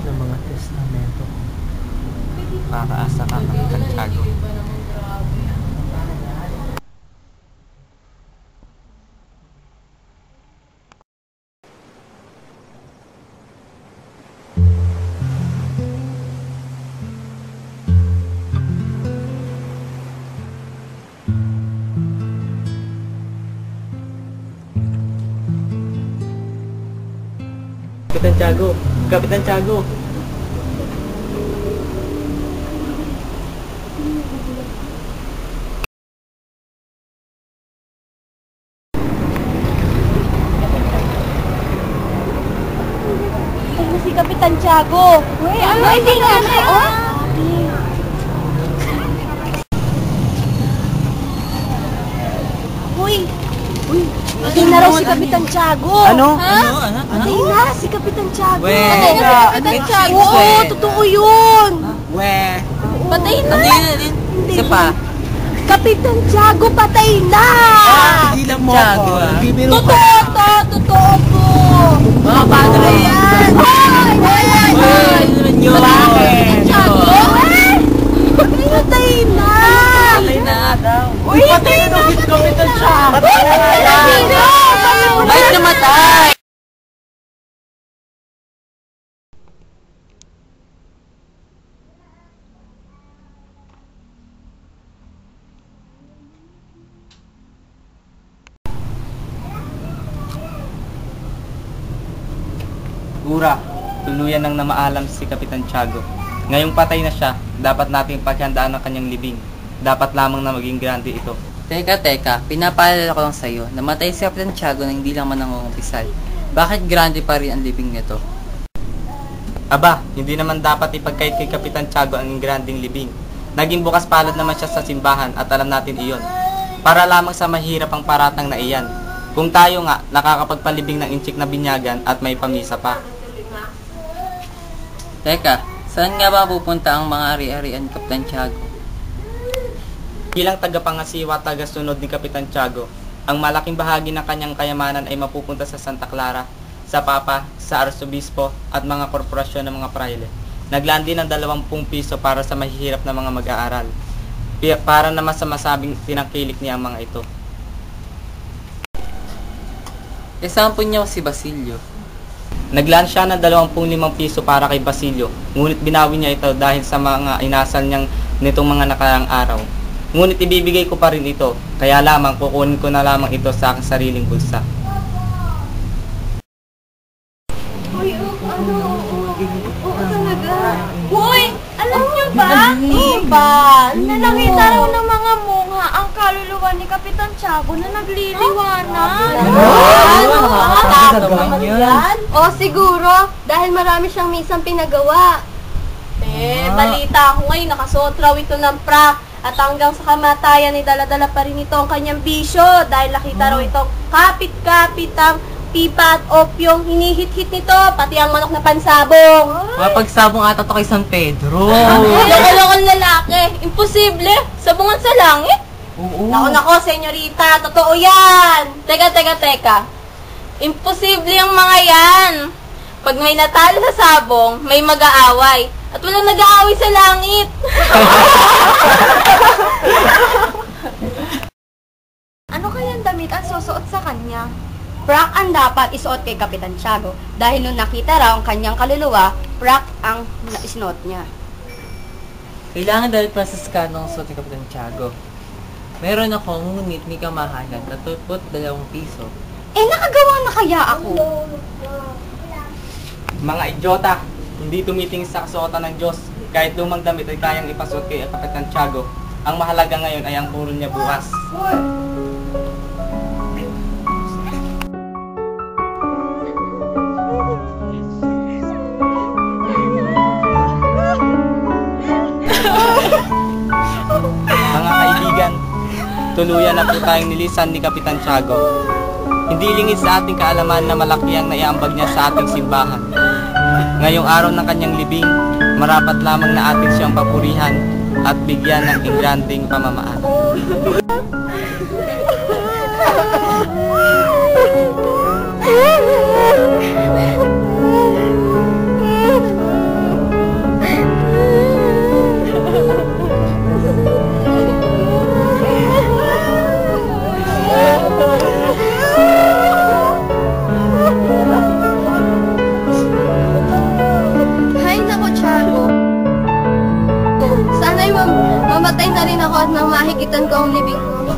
ng mga testamento ko. Para sa Kapitan Tiago. Kapitan Tiago! Kapitan Tiago! Ano si Kapitan Tiago? Uy, ano hindi nga na yun? Uy! Patay na raw si Kapitan Tiago! Ano? Ha? Patay na si Kapitan Tiago! Weh! Patay na si Kapitan Tiago! Oo, totoo yun! Weh! Patay na! Isa pa? Kapitan Tiago, patay na! Tigilan mo Tiago, ako! ah. Bibiro ka! Totoo to! Totoo po! Mga paano na Yan! Hoy! Hoy! Hoy! Ano naman yun? Kapitan Tiago! Patay na! Patay na nga daw. Uy, patay na! Kapitan Tiago! Patay na! Bakit namatay? Gura, tuluyan nang namaalam si Kapitan Tiago. Ngayong patay na siya, dapat nating paghandaan ang kanyang libing. Dapat lamang na maging grande ito. Teka, pinapaalala ko lang sa'yo, namatay si Kapitan Tiago na hindi lang man nangungumpisal. Bakit grande pa rin ang libing nito? Aba, hindi naman dapat ipagkait kay Kapitan Tiago ang granding libing. Naging bukas palad naman siya sa simbahan at alam natin iyon. Para lamang sa mahirap ang paratang na iyan. Kung tayo nga, nakakapagpalibing ng inchik na binyagan at may pamisa pa. Teka, saan nga ba pupunta ang mga ari-arian ni Kapitan Tiago? Bilang tagapangasiwa at tagasunod ni Kapitan Tiago, ang malaking bahagi ng kanyang kayamanan ay mapupunta sa Santa Clara, sa Papa, sa Arsobispo at mga korporasyon ng mga praile. Naglaan din ng 20 piso para sa mahihirap na mga mag-aaral. Para naman sa masabing tinangkilik niya ang mga ito. Kasampo niya si Basilio. Naglaan siya ng 25 piso para kay Basilio, ngunit binawi niya ito dahil sa mga inasal niyang nitong mga nakarang araw. Ngunit ibibigay ko pa rin ito, kaya lamang kukunin ko na lamang ito sa aking sariling bulsa. Uy, ano? Oo talaga. Uy, alam niyo ba? Na nakita raw ng mga mungha ang kaluluwa ni Kapitan Tiago na nagliliwanag. Nakakatawa yan. O siguro, dahil marami siyang misang pinagawa. Balita ko ngayon, nakasuot raw ito ng frock. At hanggang sa kamatayan ay dala-dala pa rin ito ang kanyang bisyo dahil nakita raw itong kapit-kapit ang pipa at opyong hinihit-hit nito, pati ang manok na pansabong. Mapagsabong ata to kay San Pedro. Loko-lokong lalaki. Imposible. Sabungan sa langit. Nako, senyorita. Totoo yan. Teka. Imposible ang mga yan. Pag may natalo sa sabong, may mag-aaway. At walang nag-aaway sa langit. Ano kaya ang damit ang susuot sa kanya? Frock ang dapat isuot kay Kapitan Tiago dahil nung nakita raw ang kanyang kaluluwa, frock ang isuot niya. Kailangan dahil pa sa skanong suot ni Kapitan Tiago. Meron ako, ngunit may kamahalan at 22 piso. Nakagawa na kaya ako? Mga idyota, hindi tumitingin sa kasuotan ng Diyos. Kahit lumang damit ay kayang ipasuot kay Kapitan Tiago. Ang mahalaga ngayon ay ang puro niya bukas. Mga kaibigan, tuluyan na po tayong nilisan ni Kapitan Tiago. Hindi lingid sa ating kaalaman na malaki ang naiambag niya sa ating simbahan. Ngayong araw ng kanyang libing, marapat lamang na atin siyang papurihan at bigyan ng ingranding pamamaan. mamatay na rin ako at nang mahigitan ko ang libing ko.